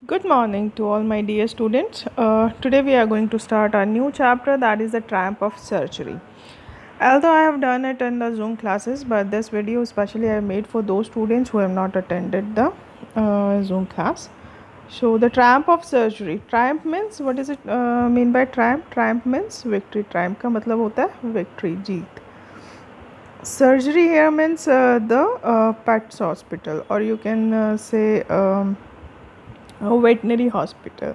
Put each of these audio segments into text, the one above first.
Good morning to all my dear students. Today we are going to start a new chapter, that is the triumph of surgery. Although I have done it in the Zoom classes, but this video especially I made for those students who have not attended the Zoom class. So the triumph of surgery. Triumph means, what does it mean by triumph? Triumph means victory. Triumph का मतलब होता है victory, Jeet. Surgery here means the pets hospital, or you can say a veterinary hospital.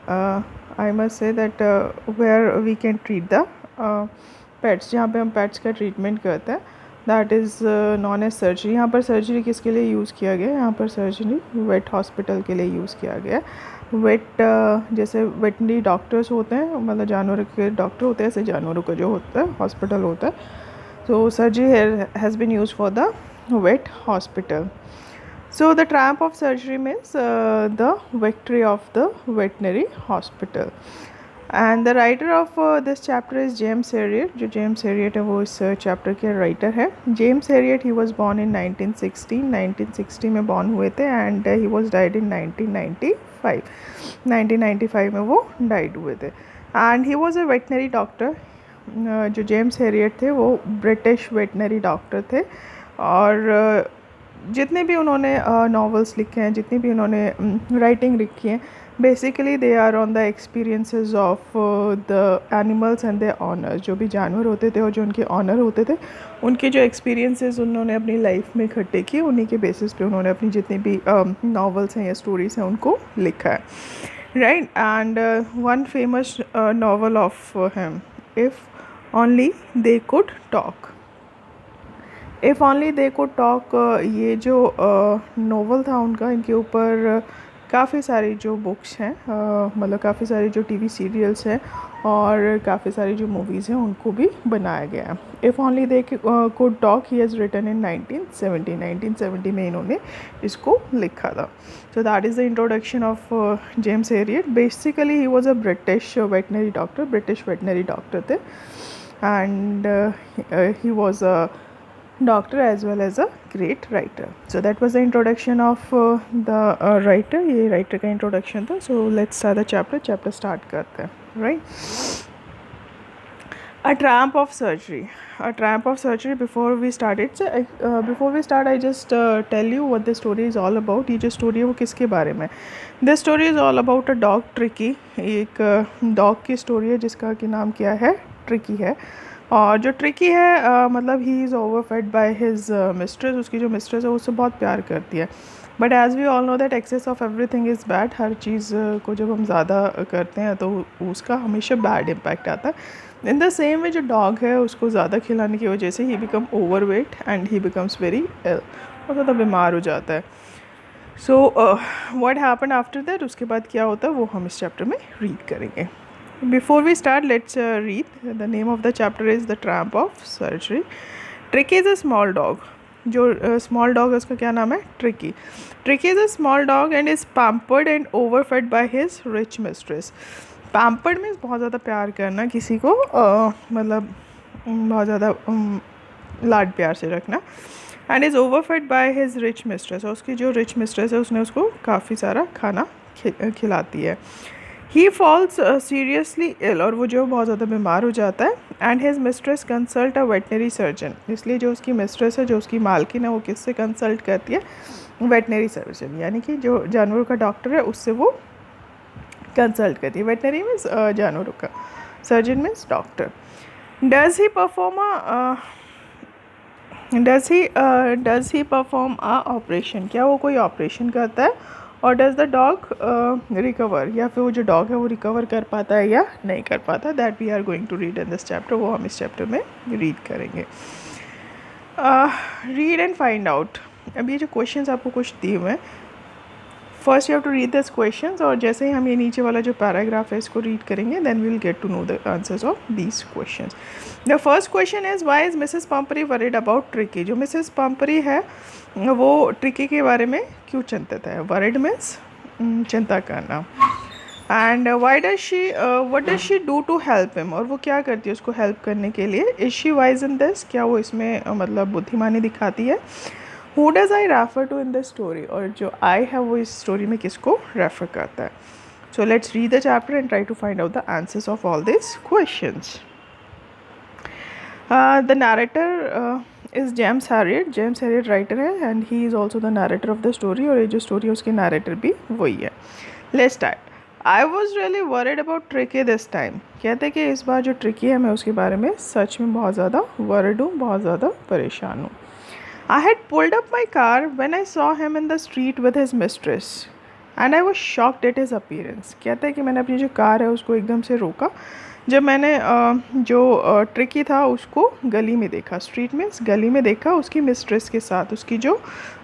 I must say that where we can treat the pets, जहाँ पे हम pets का treatment करते हैं, that is known as surgery. यहाँ पर surgery किसके लिए यूज़ किया गया है? यहाँ पर surgery vet hospital के लिए यूज़ किया गया है. वेट जैसे वेटनरी डॉक्टर्स होते हैं, मतलब जानवरों के डॉक्टर होते हैं, ऐसे जानवरों का जो होता है हॉस्पिटल होता है. So surgery here has been used for the vet hospital. So the triumph of surgery means the victory of the veterinary hospital. And the writer of this chapter is James Herriot. जो James Herriot है वो इस chapter के writer है. James Herriot, he was born in 1960 में born हुए थे, and he was died in 1995. 1995 में वो died हुए थे. And he was a veterinary doctor. जो जेम्स हेरियट थे वो ब्रिटिश वेटनरी डॉक्टर थे, और जितने भी उन्होंने नॉवेल्स लिखे हैं, जितनी भी उन्होंने राइटिंग लिखी है, basically they are on the experiences of the animals and the owners. जो भी जानवर होते थे और जो उनके ऑनर होते थे, उनके जो एक्सपीरियंसेस उन्होंने अपनी लाइफ में इकट्ठे किए, उन्हीं के बेसिस पे उन्होंने अपनी जितनी भी नॉवेल्स हैं या स्टोरीज़ हैं उनको लिखा है, right. And one famous novel of him, if only they could talk. If only they could talk, ये जो नोवेल था उनका, इनके ऊपर काफ़ी सारी जो बुक्स हैं, मतलब काफ़ी सारी जो टीवी सीरियल्स हैं और काफ़ी सारी जो मूवीज़ हैं उनको भी बनाया गया है. If only they could talk he has written in 1970 में इन्होंने इसको लिखा था. So that is the introduction of James Herriot. Basically he was a British veterinary doctor, British veterinary doctor थे, and he was a doctor as well as a great writer. So that was the introduction of the writer. ये writer का introduction था. So let's start the chapter start करते हैं, right. A triumph of surgery. A triumph of surgery. Before we start it, before we start, I just tell you what the story is all about. ये जो story है वो किसके बारे में? This story is all about a dog, Tricky. एक dog की story है जिसका कि नाम क्या है, ट्रिकी है. और जो ट्रिकी है मतलब he is overfed by his mistress. उसकी जो मिस्ट्रेस है उससे बहुत प्यार करती है, but as we all know that excess of everything is bad. हर चीज़ को जब हम ज़्यादा करते हैं तो उसका हमेशा बैड इम्पैक्ट आता है. इन द सेम वे जो डॉग है उसको ज़्यादा खिलाने की वजह से he become overweight and he becomes very ill, बहुत ज़्यादा बीमार हो जाता है. So what happen after that, उसके बाद क्या होता है वो हम इस चैप्टर में रीड करेंगे. Before we start, let's read. The name of the chapter is The Triumph of Surgery. Tricky is a small dog. जो small dog है उसका क्या नाम है, Tricky. Tricky is a small dog and is pampered and overfed by his rich mistress. Pampered means बहुत ज़्यादा प्यार करना किसी को, मतलब बहुत ज़्यादा लाड प्यार से रखना. And is overfed by his rich mistress. और उसकी जो रिच मिस्ट्रेस है उसने उसको काफ़ी सारा खाना खिलाती है. ही फॉल्स सीरियसली इल, और वो जो बहुत ज़्यादा बीमार हो जाता है. And his mistress consult a veterinary surgeon. इसलिए जो उसकी मिस्ट्रेस है, जो उसकी मालकिन है, वो किससे कंसल्ट करती है, वेटनरी सर्जन, यानी कि जो जानवरों का डॉक्टर है उससे वो कंसल्ट करती है. वेटनरी मीन्स जानवरों का, surgeon means doctor. Does he perform a operation, क्या वो कोई ऑपरेशन करता है. और डज द डॉग रिकवर, या फिर वो जो डॉग है वो रिकवर कर पाता है या नहीं कर पाता. That we are going to read in this chapter, वो हम इस चैप्टर में रीड करेंगे. Read and find out. अब ये जो क्वेश्चंस आपको कुछ दिए हुए हैं, first you have to read this questions, और जैसे ही हम ये नीचे वाला जो पैराग्राफ है इसको रीड करेंगे, then we will get to know the answers of these questions. The first question is, why is Mrs Pumphrey worried about Tricki. जो मिसेस पम्परी है वो ट्रिकी के बारे में क्यों चिंतित है. वरीड मीन्स चिंता करना. And what does she do to help him, और वो क्या करती है उसको हेल्प करने के लिए. Is she wise in this, क्या वो इसमें मतलब बुद्धिमानी दिखाती है. Who does I refer to in this story, और जो आई है वो इस स्टोरी में किसको रेफर करता है. So let's read the chapter and try to find out the answers of all this questions. The narrator is James Herriot. James Herriot writer है and he is also the narrator of the story, और ये जो story है उसके narrator भी वही है. Let's start. I was really worried about Tricky this time. कहते हैं कि इस बार जो Tricky है मैं उसके बारे में सच में बहुत ज़्यादा worried हूँ, बहुत ज़्यादा परेशान हूँ. I had pulled up my car when I saw him in the street with his mistress and I was shocked at his appearance. कहते हैं कि मैंने अपनी जो कार है उसको एकदम से रोका जब मैंने जो ट्रिकी था उसको गली में देखा. स्ट्रीट में गली में देखा उसकी मिस्ट्रेस के साथ, उसकी जो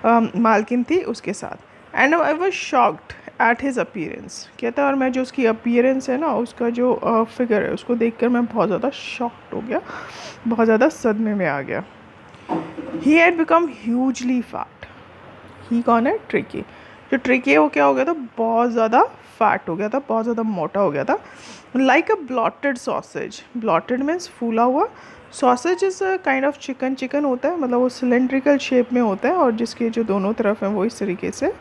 मालकिन थी उसके साथ. And I was shocked at his appearance. कहता है और मैं जो उसकी अपीयरेंस है ना, उसका जो फिगर है उसको देखकर मैं बहुत ज़्यादा शॉक्ड हो गया, बहुत ज़्यादा सदमे में आ गया. He had become hugely fat. He कौन है? ट्रिकी. जो ट्रिकी है वो क्या हो गया था? बहुत ज़्यादा फैट हो गया था, बहुत ज़्यादा मोटा हो गया था. लाइक अ ब्लॉटेड सॉसेज. ब्लॉटेड मीन्स फूला हुआ. Sausage is a kind of chicken. Chicken होता है मतलब वो सिलेंड्रिकल शेप में होता है और जिसके जो दोनों तरफ हैं वो इस तरीके से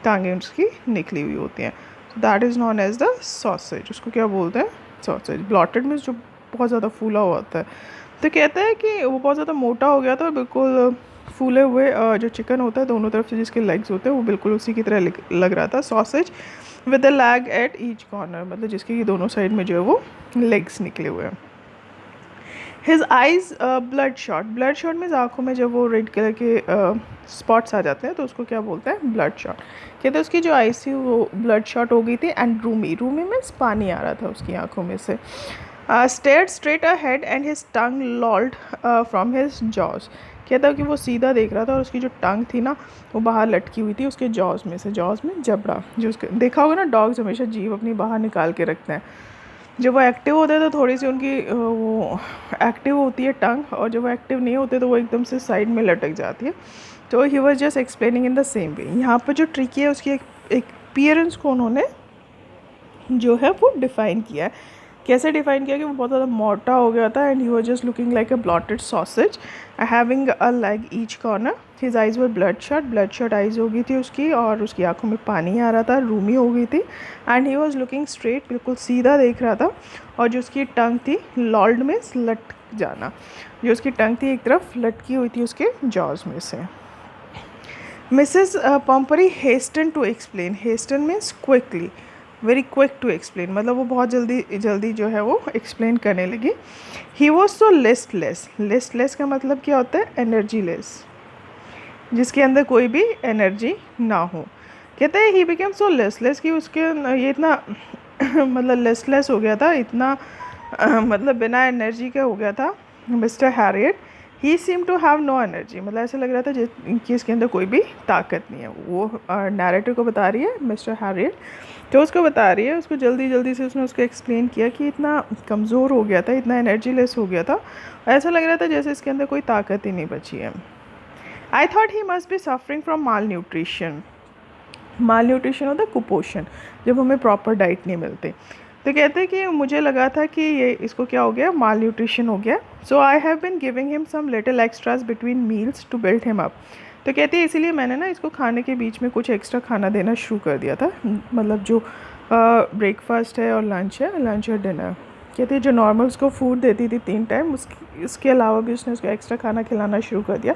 टांगें उसकी निकली हुई होती हैं. That is known as the sausage. उसको क्या बोलते हैं? सॉसेज. ब्लॉटेड मीन्स जो बहुत ज़्यादा फूला हुआ होता है. तो कहते हैं कि वो बहुत ज़्यादा मोटा हो गया था और बिल्कुल फूले हुए जो चिकन होता है दोनों तरफ से जिसके लेग्स होते हैं वो बिल्कुल उसी की तरह लग रहा था. Sausage with the lag at each corner, मतलब जिसके दोनों साइड में जो है वो लेग्स निकले हुए हैं. His eyes blood shot. Blood shot means आँखों में जब वो रेड कलर के स्पॉट्स आ जाते हैं तो उसको क्या बोलते हैं? Blood shot. कहते हैं उसकी जो आइज़ थी वो ब्लड शॉट हो गई थी. एंड रूमी. रूमी मीन्स पानी आ रहा था उसकी आँखों में से. Stared straight ahead and his tongue लॉल्ड from his jaws. कहता है कि वो सीधा देख रहा था और उसकी जो टंग थी ना वो बाहर लटकी हुई थी उसके जॉज में से. जॉज में जबड़ा. जो उसके देखा होगा ना, डॉग्स हमेशा जीभ अपनी बाहर निकाल के रखते हैं. जब वो एक्टिव होते हैं तो थोड़ी सी उनकी वो एक्टिव होती है टंग, और जब वो एक्टिव नहीं होते तो वो एकदम से साइड में लटक जाती है. तो he was just explaining in the same way. यहाँ पर जो ट्रिकी है उसकी एक अपीयरेंस को उन्होंने जो है वो डिफ़ाइन किया है. कैसे डिफ़ाइन किया कि वो बहुत ज़्यादा मोटा हो गया था. And he was just looking like a blotted sausage having a leg each corner. His eyes were blood shot. Blood shot eyes हो गई थी उसकी और उसकी आंखों में पानी आ रहा था. रूमी हो गई थी. And he was looking straight. बिल्कुल सीधा देख रहा था. और जो उसकी टंग थी, लॉल्ड में लटक जाना, जो उसकी टंग थी एक तरफ लटकी हुई थी उसके जॉज में से. Mrs Pumphrey hastened to explain. Hastened means quickly, very quick to explain, मतलब वो बहुत जल्दी जो है वो एक्सप्लेन करने लगी. He was so listless. Listless का मतलब क्या होता है? एनर्जी लेस, जिसके अंदर कोई भी एनर्जी ना हो. कहते हैं ही बिकेम सो लिस्टलेस कि उसके ये इतना मतलब लिस्टलेस हो गया था, इतना मतलब बिना एनर्जी के हो गया था Mister Herriot. He seem to have no energy. मतलब ऐसा लग रहा था कि इसके अंदर कोई भी ताकत नहीं है. वो नैरेटर को बता रही है, मिस्टर हैरियट तो उसको बता रही है. उसको जल्दी से उसने उसको एक्सप्लेन किया कि इतना कमज़ोर हो गया था, इतना एनर्जी लेस हो गया था, ऐसा लग रहा था जैसे इसके अंदर कोई ताकत ही नहीं बची है. I thought he must be suffering from mall nutrition. Mall nutrition होता है कुपोषण, जब हमें प्रॉपर डाइट नहीं मिलती. तो कहते हैं कि मुझे लगा था कि ये इसको क्या हो गया? माल न्यूट्रिशन हो गया. So I have been giving him some little extras between meals to build him up. तो कहते हैं इसीलिए मैंने ना इसको खाने के बीच में कुछ एक्स्ट्रा खाना देना शुरू कर दिया था. मतलब जो ब्रेकफास्ट है और लंच है, लंच और डिनर. कहते हैं जो नॉर्मल उसको फूड देती थी 3 टाइम, इसके अलावा भी उसने उसको एक्स्ट्रा खाना खिलाना शुरू कर दिया.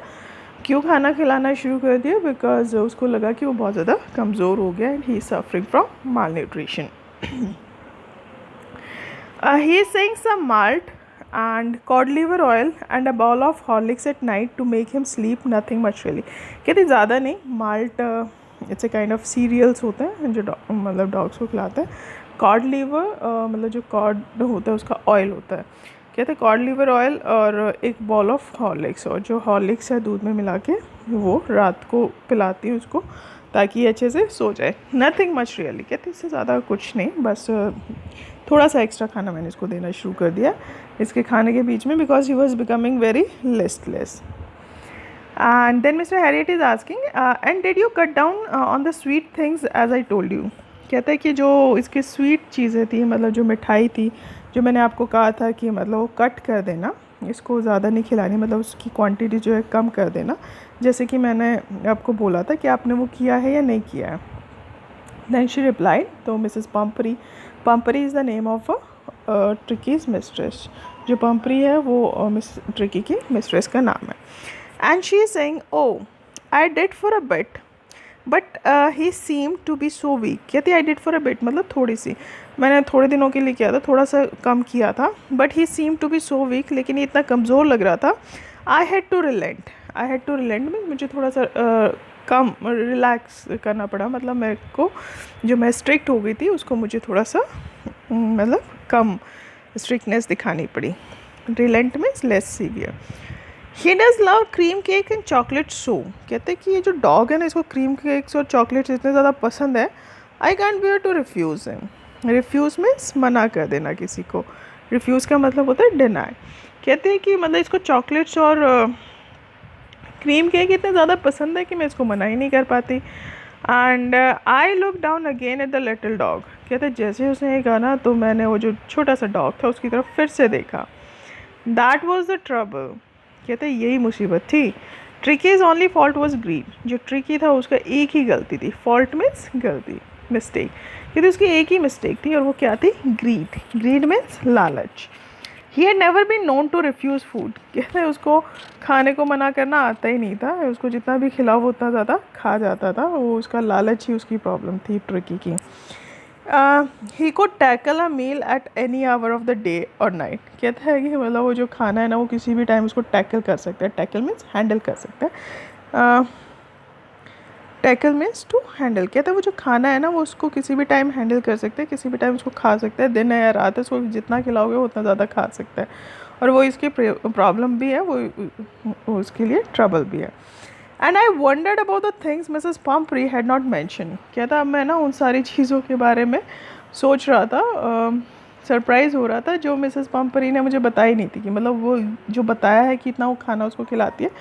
क्यों खाना खिलाना शुरू कर दिया? बिकॉज उसको लगा कि वो बहुत ज़्यादा कमज़ोर हो गया and he is suffering from mall nutrition. He is saying some malt and cod liver oil and a bowl of Horlicks at night to make him sleep. Nothing much really. कहते ज़्यादा नहीं. Malt it's a kind of cereals होते हैं जो मतलब dogs को खिलाते हैं. कॉड लीवर मतलब जो कॉड होता है उसका ऑयल होता है. कहते हैं कॉड लीवर ऑयल और एक बॉल ऑफ हॉर्लिक्स, और जो हॉर्लिक्स है दूध में मिला के वो रात को पिलाती है उसको ताकि अच्छे से सो जाए. Nothing much really. कहते इससे ज़्यादा कुछ नहीं, बस थोड़ा सा एक्स्ट्रा खाना मैंने इसको देना शुरू कर दिया इसके खाने के बीच में, because he was becoming very listless. And then Mister Herriot is asking and did you cut down on the sweet things as I told you. कहता है कि जो इसकी स्वीट चीज़ें थी, मतलब जो मिठाई थी जो मैंने आपको कहा था कि मतलब वो कट कर देना, इसको ज़्यादा नहीं खिलानी, मतलब उसकी क्वांटिटी जो है कम कर देना, जैसे कि मैंने आपको बोला था कि आपने वो किया है या नहीं किया है। देन शी रिप्लाइड, तो Mrs Pumphrey is the name of Tricki's mistress. जो पम्परी है वो मिस ट्रिकी की मिस्ट्रेस का नाम है। And she is saying, oh I did for a bit but he seem to be so weak. कहती I did for a bit मतलब थोड़ी सी, मैंने थोड़े दिनों के लिए किया था, थोड़ा सा कम किया था। But he seem to be so weak, लेकिन ये इतना कमज़ोर लग रहा था। आई हैड टू रिलेंट में मुझे थोड़ा सा कम रिलैक्स करना पड़ा, मतलब मेरे को जो मैं स्ट्रिक्ट हो गई थी उसको मुझे थोड़ा सा मतलब कम स्ट्रिक्टनेस दिखानी पड़ी। Reliant means less severe. He does love cream cake and chocolate सो। कहते हैं कि ये जो डॉग है ना, इसको क्रीम केक्स और चॉकलेट्स इतने ज़्यादा पसंद है। I can't bear to refuse him. Refuse means मना कर देना किसी को। रिफ्यूज़ का मतलब होता है डिनाई। कहते हैं कि मतलब इसको चॉकलेट्स और क्रीम केक इतने ज़्यादा पसंद है कि मैं इसको मना ही नहीं कर पाती। And I look down again at the little dog. कहते जैसे उसने ये कहा ना, तो मैंने वो जो छोटा सा डॉग था उसकी तरफ फिर से देखा। That was the trouble. कहते यही मुसीबत थी। Tricki's only fault was greed. जो ट्रिकी था उसका एक ही गलती थी। फॉल्ट मीन्स गलती, मिस्टेक। कहते उसकी एक ही मिस्टेक थी और वो क्या थी? ग्रीड। ग्रीड मीन्स लालच। He had never been known to refuse food. कहते हैं उसको खाने को मना करना आता ही नहीं था, उसको जितना भी खिलाओ वो उतना ज़्यादा खा जाता था। वो उसका लालच ही उसकी प्रॉब्लम थी ट्रिकी की। He could tackle a meal at any hour of the day और नाइट। कहता है कि मतलब वो जो खाना है ना, वो किसी भी टाइम उसको टैकल कर सकता है। टैकल मीन्स हैंडल कर सकता है। Tackle means to handle. कहते हैं वो जो खाना है ना, वो उसको किसी भी टाइम हैंडल कर सकते हैं, किसी भी टाइम उसको खा सकता है। दिन है या रात है, उसको जितना खिलाओगे वो उतना ज़्यादा खा सकता है। और वो इसकी प्रॉब्लम भी है, वो उसके लिए ट्रबल भी है। And I wondered about the things Mrs Pumphrey had not mention. कहता अब मैं ना उन सारी चीज़ों के बारे में सोच रहा था, सरप्राइज़ हो रहा था जो मिसेस पम्परी ने मुझे बताई नहीं थी। कि मतलब वो जो बताया है कि इतना वो खाना उसको खिलाती है,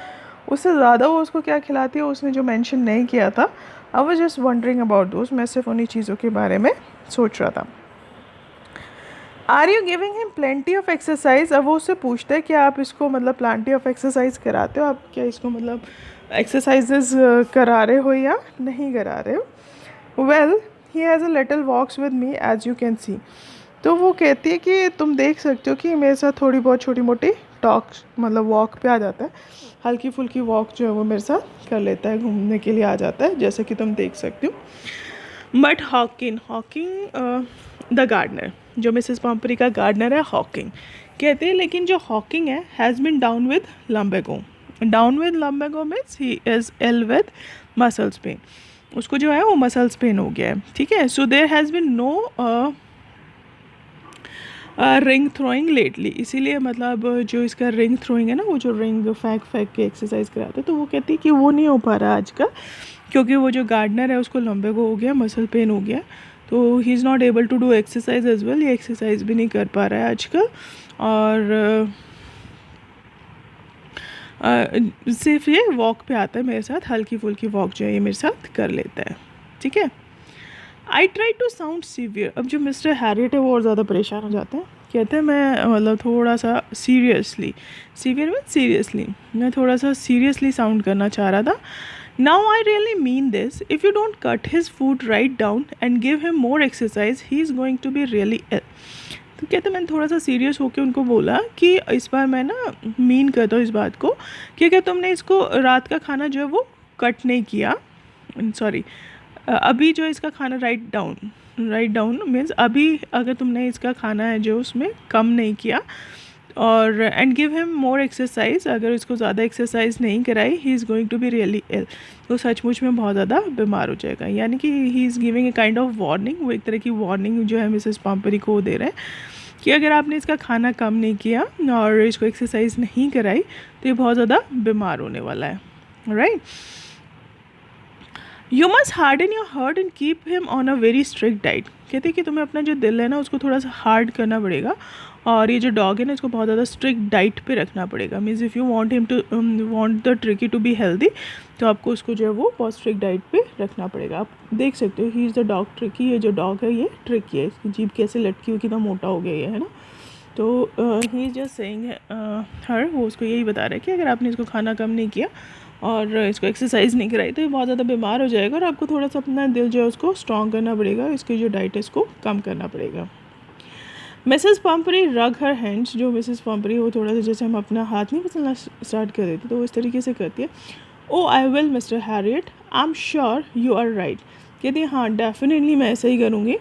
उससे ज़्यादा वो उसको क्या खिलाती है उसने जो मेंशन नहीं किया था। I was just wondering about those. मैं सिर्फ उन्हीं चीज़ों के बारे में सोच रहा था। Are you giving him plenty of exercise. अब वो उससे पूछता है कि आप इसको मतलब प्लेंटी ऑफ एक्सरसाइज कराते हो, आप क्या इसको मतलब एक्सरसाइजेज करा रहे हो या नहीं करा रहे हो। Well he has a little walks with me as you can see. तो वो कहती है कि तुम देख सकते हो कि मेरे साथ थोड़ी बहुत छोटी मोटी टॉक्स मतलब वॉक पे आ जाता है। हल्की फुल्की वॉक जो है वो मेरे साथ कर लेता है, घूमने के लिए आ जाता है, जैसे कि तुम देख सकते हो। बट हॉकिंग द गार्डनर, जो मिसेस पम्परी का गार्डनर है हॉकिंग, कहते हैं लेकिन जो हॉकिंग है has been down with lumbago. Down with lumbago means he is ill with muscles pain. उसको जो है वो मसल्स पेन हो गया है, ठीक है। So there has been no ring throwing lately. इसीलिए मतलब जो इसका रिंग थ्रोइंग है ना, वो जो रिंग फेंक के एक्सरसाइज कराते हैं, तो वो कहती है कि वो नहीं हो पा रहा आजकल, क्योंकि वो जो गार्डनर है उसको लंबे को हो गया, मसल पेन हो गया, तो he is not able to do exercise as well. ये एक्सरसाइज भी नहीं कर पा रहा है आजकल। और सिर्फ ये वॉक पे आता है मेरे साथ, हल्की फुल्की वॉक जो है ये मेरे साथ कर लेता है, ठीक है। I try to sound severe. अब जो मिस्टर हैरियट है वो और ज़्यादा परेशान हो जाते हैं। कहते हैं मैं मतलब थोड़ा सा सीरियसली, सीवियर में सीरियसली, मैं थोड़ा सा सीरियसली साउंड करना चाह रहा था। Now I really mean this, if you don't cut his food right down and give him more exercise he is going to be really ill. तो कहते मैंने थोड़ा सा सीरियस होकर उनको बोला कि इस बार मैं ना मीन करता हूँ इस बात को कि अगर तुमने इसको रात का खाना जो है वो कट नहीं किया, सॉरी अभी जो इसका खाना राइट डाउन मीन्स अभी अगर तुमने इसका खाना है जो उसमें कम नहीं किया, और and give him more exercise, अगर इसको ज़्यादा एक्सरसाइज नहीं कराई he is going to be really ill, तो सचमुच में बहुत ज़्यादा बीमार हो जाएगा। यानी कि he is giving a kind of warning. वो एक तरह की वार्निंग जो है मिसेस पम्परी को दे रहे हैं कि अगर आपने इसका खाना कम नहीं किया और इसको एक्सरसाइज नहीं कराई तो ये बहुत ज़्यादा बीमार होने वाला है, right. You must harden your heart and keep him on a very strict diet. कहते हैं कि तुम्हें अपना जो दिल है ना उसको थोड़ा सा हार्ड करना पड़ेगा, और ये जो डॉग है ना इसको बहुत ज़्यादा स्ट्रिक्ट डाइट पे रखना पड़ेगा। Means if you want him to want the Tricki to be healthy, तो आपको उसको जो है वो बहुत स्ट्रिक्ट डाइट पे रखना पड़ेगा। आप देख सकते हो he is the dog tricky. ये जो डॉग है ये ट्रिकी है, इसकी जीभ कैसे लटकी हुई, कितना मोटा हो गया ये, है ना। तो ही इज़ जस्ट सेइंग हर, वो उसको यही बता रहा है कि अगर आपने इसको खाना कम नहीं किया और इसको एक्सरसाइज नहीं कराई तो ये बहुत ज़्यादा बीमार हो जाएगा और आपको थोड़ा सा अपना दिल जो है उसको स्ट्रॉन्ग करना पड़ेगा, इसकी जो डाइट है इसको कम करना पड़ेगा। मिसेस पम्परी रग हर हैंड्स, जो मिसेस पम्परी वो थोड़ा सा जैसे हम अपना हाथ नहीं मसलना स्टार्ट कर देते तो वो इस तरीके से करती है। Oh I will mister Herriot, I am sure you are right. कहती है हाँ डेफिनेटली मैं ऐसा ही करूँगी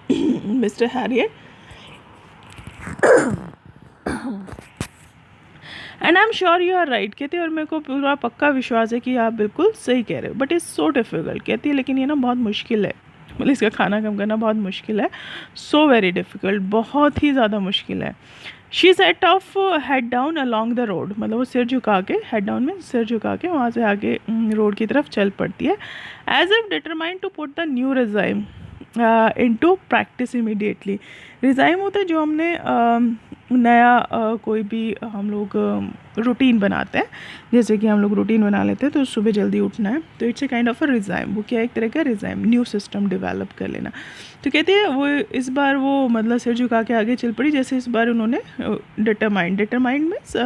mister Herriot, and I am sure you are right. कहती है और मेरे को पूरा पक्का विश्वास है कि आप बिल्कुल सही कह रहे हो, बट इज़ सो डिफ़िकल्ट। कहती है लेकिन ये ना बहुत मुश्किल है, मतलब इसका खाना कम करना बहुत मुश्किल है, सो वेरी डिफ़िकल्ट, बहुत ही ज़्यादा मुश्किल है। She said of head down along the road, मतलब वो सिर झुका के, हेड डाउन में सिर झुका के वहाँ से आगे रोड की तरफ चल पड़ती है। As if determined to put the new regime into practice immediately. Regime होता है जो हमने नया कोई भी हम लोग रूटीन बनाते हैं, जैसे कि हम लोग रूटीन बना लेते हैं तो सुबह जल्दी उठना है, तो it's a kind of a regime. वो क्या एक तरह का रिजाइम, न्यू सिस्टम डेवलप कर लेना। तो कहते हैं वो इस बार वो मतलब सिर झुका के आगे चल पड़ी, जैसे इस बार उन्होंने डिटरमाइंड मीन्स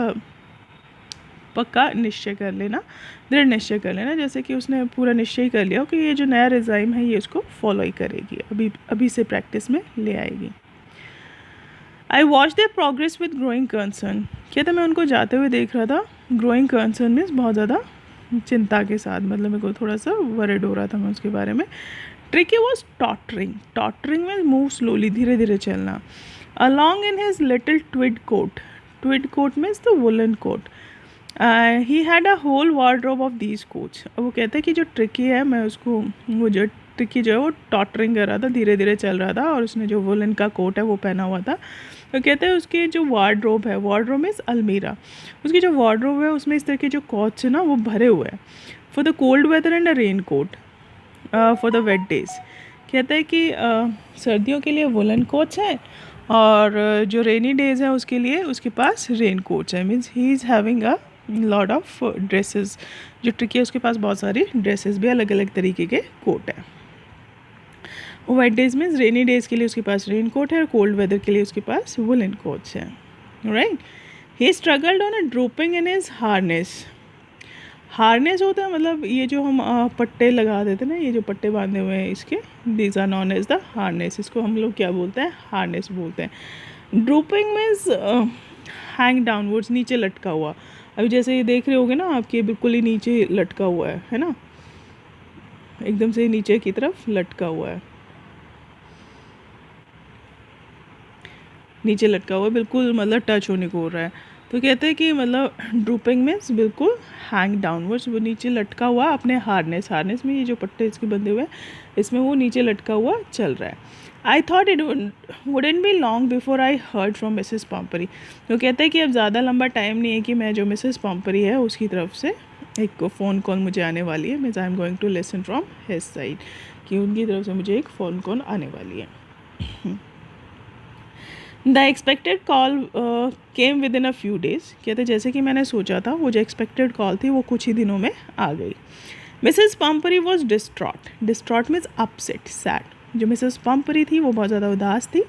पक्का निश्चय कर लेना, दृढ़ निश्चय कर लेना, जैसे कि उसने पूरा निश्चय कर लिया कि ये जो नया रिजाइम है ये उसको फॉलो ही करेगी, अभी से प्रैक्टिस में ले आएगी। I watch there progress with growing concern. कहते मैं उनको जाते हुए देख रहा था, ग्रोइंग कंसर्न मीन्स बहुत ज़्यादा चिंता के साथ, मतलब मेरे को थोड़ा सा वरिड हो रहा था मैं उसके बारे में। ट्रिकी वॉज टॉटरिंग में मूव स्लोली, धीरे धीरे चलना। Along in his little tweed coat means the woollen coat. He had a whole wardrobe of these coats. वो कहते हैं कि जो ट्रिकी है, मैं उसको, वो जो ट्रिकी जो है वो टॉटरिंग कर रहा था, धीरे धीरे चल रहा था और उसने जो वुलन का कोट है वो पहना हुआ था। तो कहते हैं उसकी जो वार्डरोब है, वार्डरोब मीन्स अलमीरा, उसकी जो वार्डरोब है उसमें इस तरह के जो कोट्स है ना वो भरे हुए हैं। For the cold weather and a raincoat for the wet days. कहते हैं कि सर्दियों के लिए वुलन कोट्स हैं और जो रेनी डेज हैं उसके लिए उसके पास रेन कोट्स हैं। Means he is having a lot of dresses. जो ट्रिकी है उसके पास बहुत सारी ड्रेसेस भी, अलग अलग तरीके के कोट हैं। White days means rainy days के लिए उसके पास रेन कोट है और कोल्ड वेदर के लिए उसके पास वुलन कोट्स हैं, right. He struggled on a drooping in his harness. Harness होता है मतलब ये जो हम पट्टे लगा देते हैं ना, ये जो पट्टे बांधे हुए हैं इसके, these are known as the harness. इसको हम लोग क्या बोलते हैं, हार्नेस बोलते हैं। ड्रोपिंग मीन्स हैंग डाउनवर्ड्स, नीचे लटका हुआ। अभी जैसे ये देख रहे होगे ना आपके, बिल्कुल ही नीचे लटका हुआ है ना, एकदम से नीचे की तरफ लटका हुआ है, नीचे लटका हुआ है, बिल्कुल मतलब टच होने को हो रहा है। तो कहते हैं कि मतलब ड्रूपिंग मीन्स बिल्कुल हैंग डाउनवर्ड्स, वो नीचे लटका हुआ अपने हार्नेस में, ये जो पट्टे इसके बंधे हुए हैं इसमें वो नीचे लटका हुआ चल रहा है। I thought it wouldn't be long before I heard from Mrs Pumphrey. तो कहते हैं कि अब ज़्यादा लंबा टाइम नहीं है कि मैं जो मिसेस पम्परी है उसकी तरफ से एक फ़ोन कॉल मुझे आने वाली है। Means I am going to listen from his side, कि उनकी तरफ से मुझे एक फ़ोन कॉल आने वाली है। The expected call came with in a few days. कहते जैसे कि मैंने सोचा था वो जो एक्सपेक्टेड कॉल थी वो कुछ ही दिनों में आ गई। Mrs Pumphrey was distraught means upset, sad. जो मिसेस पम्परी थी वो बहुत ज़्यादा उदास थी।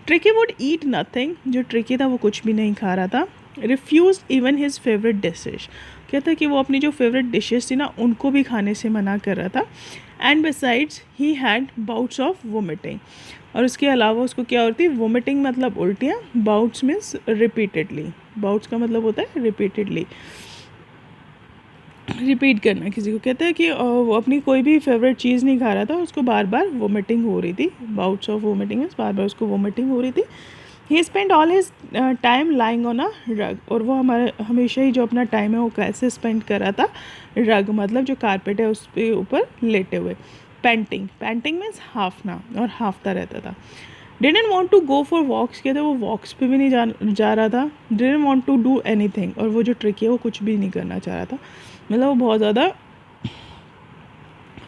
ट्रिकी वुड ईट नथिंग, जो ट्रिकी था वो कुछ भी नहीं खा रहा था। Refuse even his favourite dishes. कहता है कि वो अपनी जो फेवरेट डिशेज थी ना उनको भी खाने से मना कर रहा था। And besides he had bouts of vomiting, और उसके अलावा उसको क्या होती है, वोमिटिंग मतलब उल्टियाँ, बाउट्स मीन्स रिपीटेडली, बाउट्स का मतलब होता है रिपीटेडली, रिपीट करना किसी को। कहते हैं कि वो अपनी कोई भी फेवरेट चीज़ नहीं खा रहा था, उसको बार बार वोमिटिंग हो रही थी। बाउट्स ऑफ वोमिटिंग मीन्स बार बार उसको वोमिटिंग हो रही थी। He spend all his time lying on a rug, और वो हमेशा ही जो अपना टाइम है वो कैसे स्पेंड कर रहा था, रग मतलब जो कारपेट है उस पे ऊपर लेटे हुए। पैंटिंग मीन्स हाफना, और हाफता रहता था। Didn't want to go for walks, कहते वो वॉक्स पे भी नहीं जा रहा था। Didn't want to do anything, और वो जो ट्रिकी है वो कुछ भी नहीं करना चाह रहा था। मतलब वो बहुत ज़्यादा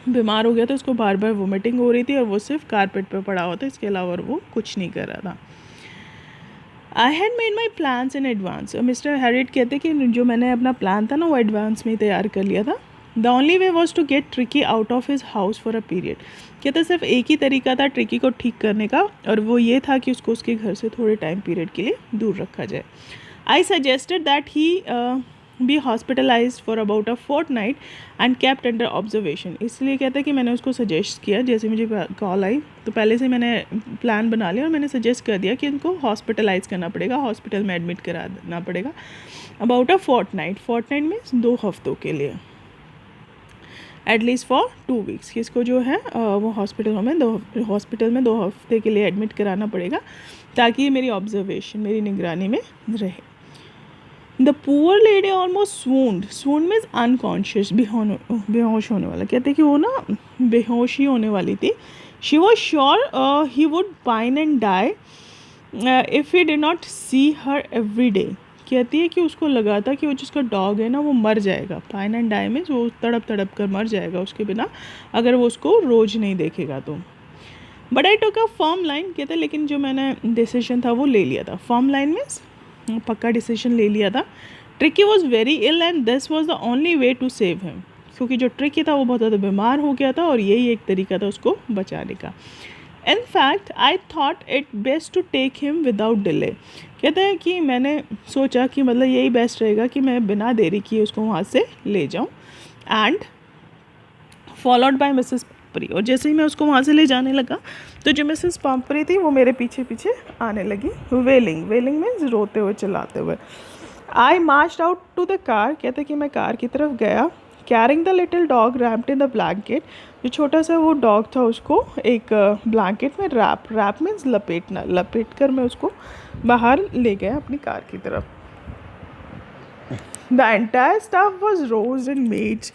बीमार हो गया था, उसको बार बार वोमिटिंग हो रही थी और वो सिर्फ कारपेट पे पड़ा हुआ था, इसके अलावा वो कुछ नहीं कर रहा था। I had made my plans in advance. Mister Harriet कहते कि जो मैंने अपना प्लान था ना वो एडवांस में ही तैयार कर लिया था। The only way was to get Tricki out of his house for a period. कहते सिर्फ एक ही तरीका था ट्रिकी को ठीक करने का, और वो ये था कि उसको उसके घर से थोड़े टाइम पीरियड के लिए दूर रखा जाए। I suggested that he be hospitalise for about a fortnight and kept under observation. इसलिए कहते हैं कि मैंने उसको सजेस्ट किया, जैसे मुझे कॉल आई तो पहले से मैंने प्लान बना लिया और मैंने सजेस्ट कर दिया कि इनको हॉस्पिटलाइज करना पड़ेगा, हॉस्पिटल में एडमिट कराना पड़ेगा अबाउट अ फोर्टनाइट मीन्स 2 हफ्तों के लिए, एटलीस्ट फॉर 2 वीक्स। किसको जो है वो हॉस्पिटल में 2 हफ्ते के लिए एडमिट कराना पड़ेगा, ताकि ये मेरी ऑब्जर्वेशन, मेरी निगरानी में रहे। The poor lady almost swooned means unconscious, बेहोश होने वाला। कहते कि वो ना बेहोश ही होने वाली थी। She was sure he would pine and die if he did not see her every day. कहती है कि उसको लगा था कि वो जिसका डॉग है ना वो मर जाएगा, पाइन एंड डाई में वो तड़प कर मर जाएगा उसके बिना, अगर वो उसको रोज़ नहीं देखेगा तो। But I took a firm line. कहते लेकिन जो मैंने डिसीजन था वो ले लिया था। फर्म लाइन मीन्स पक्का डिसीजन ले लिया था। Tricki was very ill and this was the only way to save him. क्योंकि जो ट्रिकी था वो बहुत ज़्यादा बीमार हो गया था और यही एक तरीका था उसको बचाने का। In fact I thought it best to take him without delay. कहते हैं कि मैंने सोचा कि मतलब यही बेस्ट रहेगा कि मैं बिना देरी किए उसको वहाँ से ले जाऊँ। And followed by Mrs Pumphrey. और जैसे ही मैं उसको वहाँ से ले जाने लगा तो जो मिसेस पम्परी थी वो मेरे पीछे पीछे आने लगी, वेलिंग मीन्स रोते हुए चिल्लाते हुए। I marched out to the car. कहते कि मैं कार की तरफ गया, carrying the little dog wrapped in the blanket. जो छोटा सा वो डॉग था उसको एक ब्लैंकेट में रैप मीन्स लपेट कर मैं उसको बाहर ले गया अपनी कार की तरफ। The entire staff was rose and maids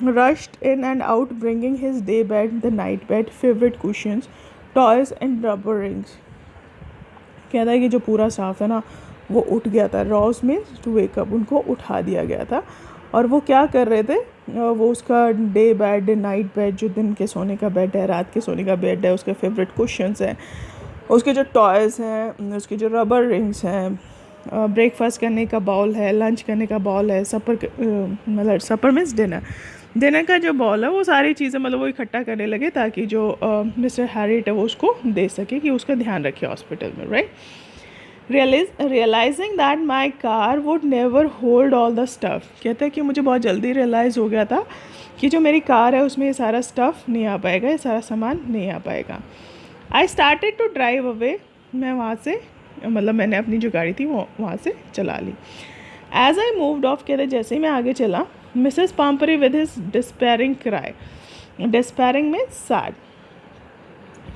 rushed in and out bringing his day bed, the night bed, favorite cushions, toys and rubber rings। कहता है कि जो पूरा स्टाफ है ना वो उठ गया था, रोज मीन्स टू वेक अप, उनको उठा दिया गया था। और वो क्या कर रहे थे, वो उसका डे बेड, नाइट बेड, जो दिन के सोने का बेड है, रात के सोने का बेड है, उसके फेवरेट कुशन्स हैं, उसके जो टॉयज़ हैं, उसके जो रबर रिंग्स हैं, ब्रेकफास्ट करने का बाउल है, लंच करने का बाउल है, मतलब सपर मीन्स डिनर का जो बाउल है, वो सारी चीज़ें मतलब वो इकट्ठा करने लगे ताकि जो मिस्टर हैरिट है वो उसको दे सके कि उसका ध्यान रखे हॉस्पिटल में, right. Realising that my car would never hold all the stuff. कहते हैं कि मुझे बहुत जल्दी रियलाइज़ हो गया था कि जो मेरी कार है उसमें ये सारा स्टफ़ नहीं आ पाएगा, ये सारा सामान नहीं आ पाएगा। I started to drive away. मैं वहाँ से मतलब मैंने अपनी जो गाड़ी थी वो वहाँ से चला ली। एज आई मूव्ड ऑफ, कहते जैसे ही मैं आगे चला, Mrs Pumphrey with his despairing cry, despairing में सैड।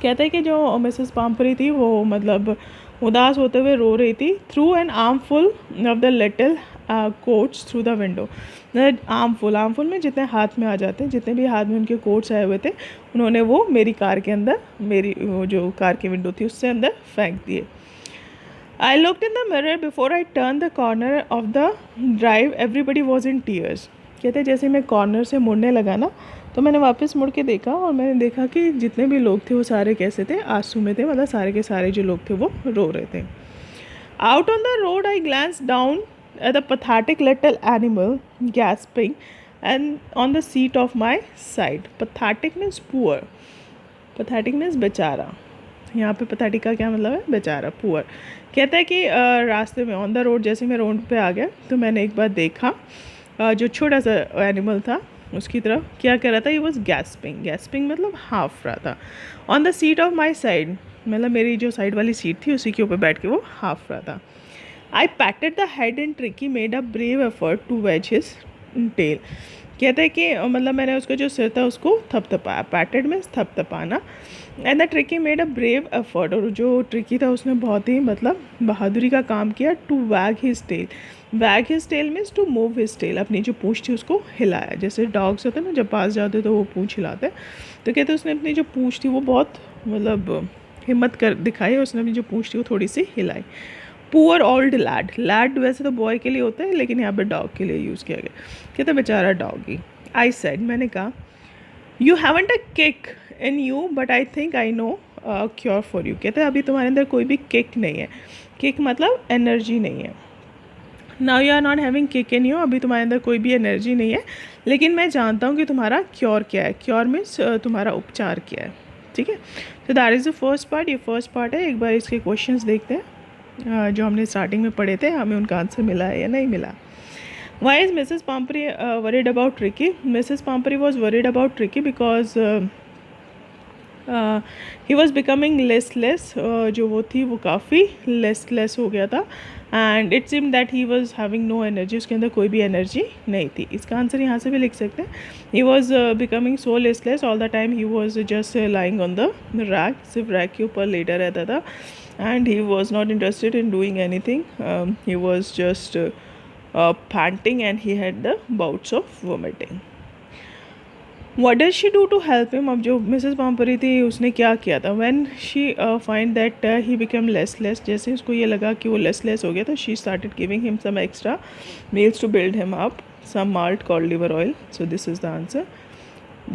कहते हैं कि जो मिसेस पम्परी थी वो मतलब उदास होते हुए रो रही थी। Through an armful of the little quotes through the window. Armful में जितने हाथ में आ जाते हैं, जितने भी हाथ में उनके कोट्स आए हुए थे, उन्होंने वो मेरी कार के अंदर, मेरी वो जो कार की विंडो थी उससे अंदर फेंक दिए। I looked in the mirror before I turned the corner of the drive. Everybody was in tears। कहते जैसे मैं कॉर्नर से मुड़ने लगा ना तो मैंने वापस मुड़ के देखा और मैंने देखा कि जितने भी लोग थे वो सारे कैसे थे, आंसू में थे, मतलब सारे के सारे जो लोग थे वो रो रहे थे। Out on the road I glanced down at the pathetic little animal gasping and on the seat of my side। Pathetic means poor, pathetic means बेचारा। यहाँ पे पथेटिक का क्या मतलब है, बेचारा, पुअर। कहता है कि रास्ते में ऑन द रोड, जैसे मैं रोड पे आ गया तो मैंने एक बार देखा जो छोटा सा एनिमल था उसकी तरफ क्या कर रहा था, ये वॉज गैस्पिंग मतलब हाफ रहा था। On the seat of my side, मतलब मेरी जो साइड वाली सीट थी उसी के ऊपर बैठ के वो हाफ रहा था। I patted the head and Tricki made a brave effort to wag his tail. कहते हैं कि मतलब मैंने उसका जो सिर था उसको थपथपाया, पैटेड में थपथपाना। And the Tricki made a brave effort, और जो ट्रिकी था उसने बहुत ही मतलब बहादुरी का काम किया। To wag his tail means to move his tail, अपनी जो पूँछ थी उसको हिलाया। जैसे डॉग्स होते हैं ना, जब पास जाते तो वो पूँछ हिलाते, तो कहते उसने अपनी जो पूँछ थी वो बहुत मतलब हिम्मत कर दिखाई, उसने अपनी जो पूँछ थी वो थोड़ी सी हिलाई। पुअर ओल्ड लैड वैसे तो बॉय के लिए होता है लेकिन यहाँ पे डॉग के लिए यूज़ किया गया। कहते बेचारा डॉगी। आई सेड, मैंने कहा, you haven't a kick in you but I think I know cure for you. कहते अभी तुम्हारे अंदर कोई भी किक नहीं है, किक मतलब एनर्जी नहीं है, now you are not having kick in you, अभी तुम्हारे अंदर कोई भी एनर्जी नहीं है, लेकिन मैं जानता हूँ कि तुम्हारा क्योर क्या है. क्योर मीन्स तुम्हारा उपचार क्या है. ठीक है. तो that is the first part. ये फर्स्ट पार्ट है. एक बार इसके क्वेश्चंस देखते हैं जो हमने स्टार्टिंग में पढ़े थे, हमें उनका आंसर मिला है या नहीं मिला. Why is Mrs. Pumphrey worried about Ricky? Mrs. Pumphrey was worried about Ricky because he was becoming less. जो वो थी वो काफ़ी लेस हो गया था. And it seem that he was having no energy, उसके अंदर कोई भी एनर्जी नहीं थी. इसका आंसर यहाँ से भी लिख सकते हैं. ही was becoming so less all the time. He was just lying on the rack, सिर्फ रैक के ऊपर लेटा रहता था. And he was not interested in doing any thing. He was just panting and he had the bouts of vomiting. What does she do to help him? अब जो Mrs पाम्परी थी उसने क्या किया था? When she find that he became less, जैसे उसको ये लगा कि वो less हो गया तो she started giving him some extra meals to build him up, some malt called liver oil. So this is the answer.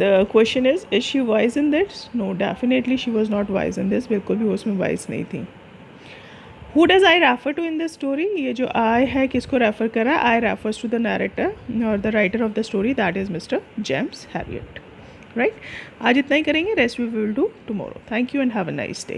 The question is she wise in this? No, definitely she was not wise in this. बिल्कुल भी उसमें wise नहीं थी. Who does I refer to in this story? ये जो I है किसको refer कर रहा है? I refers to the narrator or the writer of the story, that is Mr. James Herriot. Right? आज इतना ही करेंगे. Rest we will do tomorrow. Thank you and have a nice day.